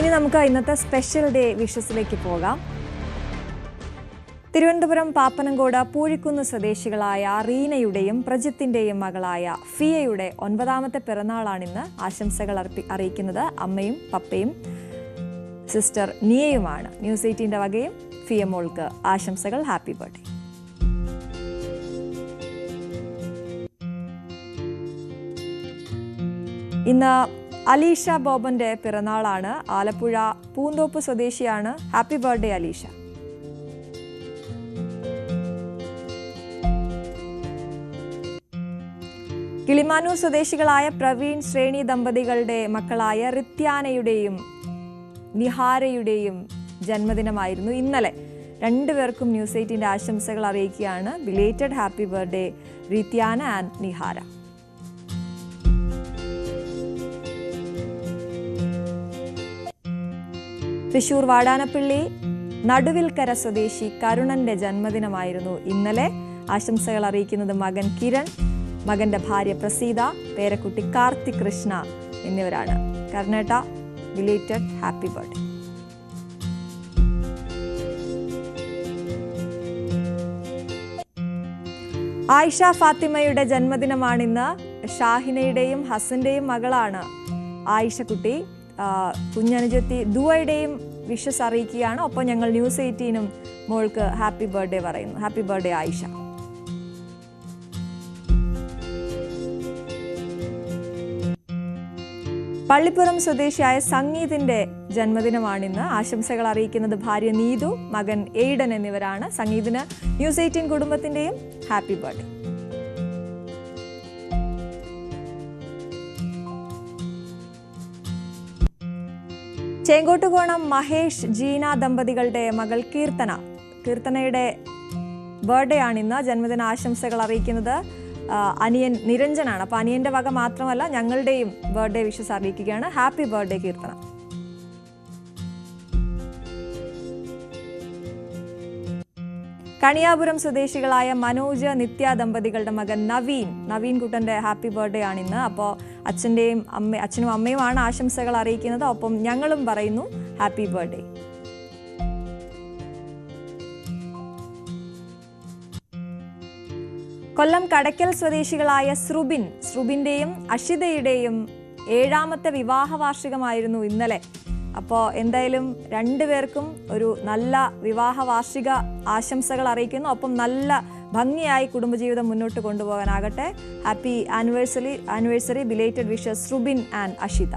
ഇനി നമുക്ക് ഇന്നത്തെ സ്പെഷ്യൽ ഡേ വിഷസിലേക്ക് പോകാം. തിരുവനന്തപുരം പാപ്പനംകോട് പൂഴിക്കുന്ന് സ്വദേശികളായ റീനയുടെയും പ്രജിത്തിന്റെയും മകളായ ഫിയയുടെ 9ാമത്തെ പിറന്നാളാണിന്ന്. ആശംസകൾ അറിയിക്കുന്നത് അമ്മയും പപ്പയും സിസ്റ്റർ നിയയുമാണ്. ന്യൂസ് 18 വകയും ഫിയ മോൾക്ക് ആശംസകൾ. Happy birthday. ഇന്ന് അലീഷ ബോബന്റെ പിറന്നാളാണ്. ആലപ്പുഴ പൂന്തോപ്പ് സ്വദേശിയാണ്. Happy birthday Alisha. കിളിമാനൂർ സ്വദേശികളായ പ്രവീൺ ശ്രേണി ദമ്പതികളുടെ മക്കളായ റിത്യാനയുടെയും നിഹാരയുടെയും ജന്മദിനമായിരുന്നു ഇന്നലെ. രണ്ടുപേർക്കും ന്യൂസ് 18 ആശംസകൾ അറിയിക്കുകയാണ്. Belated happy birthday Rithyana and Nihara. Thrissur Vadanappally Naduvilkkara സ്വദേശി കരുണന്റെ ജന്മദിനമായിരുന്നു ഇന്നലെ. ആശംസകൾ അറിയിക്കുന്നത് മകൻ കിരൺ, മകന്റെ ഭാര്യ പ്രസീത, പേരക്കുട്ടി കാർത്തിക് കൃഷ്ണ എന്നിവരാണ്. കർണേട്ട ബിലേറ്റഡ് ഹാപ്പി ബർത്ത്ഡേ. ആയിഷ ഫാത്തിമയുടെ ജന്മദിനമാണിന്ന്. ഷാഹിനയുടെയും ഹസന്റെയും മകളാണ് ആയിഷക്കുട്ടി. കുഞ്ഞനുജത്തി ദുവയുടെയും വിഷസ് അറിയിക്കുകയാണ്. ഒപ്പം ഞങ്ങൾ ന്യൂസ് 18 മോൾക്ക് ഹാപ്പി ബർത്ത്ഡേ പറയുന്നു. Happy birthday Aisha. പള്ളിപ്പുറം സ്വദേശിയായ സംഗീതിന്റെ ജന്മദിനമാണിന്ന്. ആശംസകൾ അറിയിക്കുന്നത് ഭാര്യ നീതു, മകൻ എയ്ഡൻ എന്നിവരാണ്. സംഗീതിന് ന്യൂസ് 18 കുടുംബത്തിന്റെയും ഹാപ്പി ബർത്ത്ഡേ. ചേങ്കോട്ടുകോണം മഹേഷ് ജീന ദമ്പതികളുടെ മകൾ കീർത്തനയുടെ ബർത്ത്ഡേ ആണിന്ന്. ജന്മദിന ആശംസകൾ അറിയിക്കുന്നത് അനിയൻ നിരഞ്ജനാണ്. അപ്പോൾ അനിയന്റെ വക മാത്രമല്ല ഞങ്ങളുടെയും ബർത്ത്ഡേ വിഷസ് അറിയിക്കുകയാണ്. Happy birthday Keerthana. കണിയാപുരം സ്വദേശികളായ മനോജ് നിത്യ ദമ്പതികളുടെ മകൻ നവീൻ കുട്ടന്റെ ഹാപ്പി ബർത്ത്ഡേ ആണിന്ന്. അപ്പോൾ അച്ഛനും അമ്മയുമാണ് ആശംസകൾ അറിയിക്കുന്നത്. ഒപ്പം ഞങ്ങളും പറയുന്നു ഹാപ്പി ബർത്ത്ഡേ. കൊല്ലം കടയ്ക്കൽ സ്വദേശികളായ ശ്രുബിന്റെയും അഷിതയുടെയും 7ാമത്തെ വിവാഹ വാർഷികമായിരുന്നു ഇന്നലെ. അപ്പോൾ എന്തായാലും രണ്ടുപേർക്കും ഒരു നല്ല വിവാഹ വാർഷിക ആശംസകൾ അറിയിക്കുന്നു. ഒപ്പം നല്ല ഭംഗിയായി കുടുംബജീവിതം മുന്നോട്ട് കൊണ്ടുപോകാനാകട്ടെ. Happy anniversary belated wishes Shrubin and Ashitha.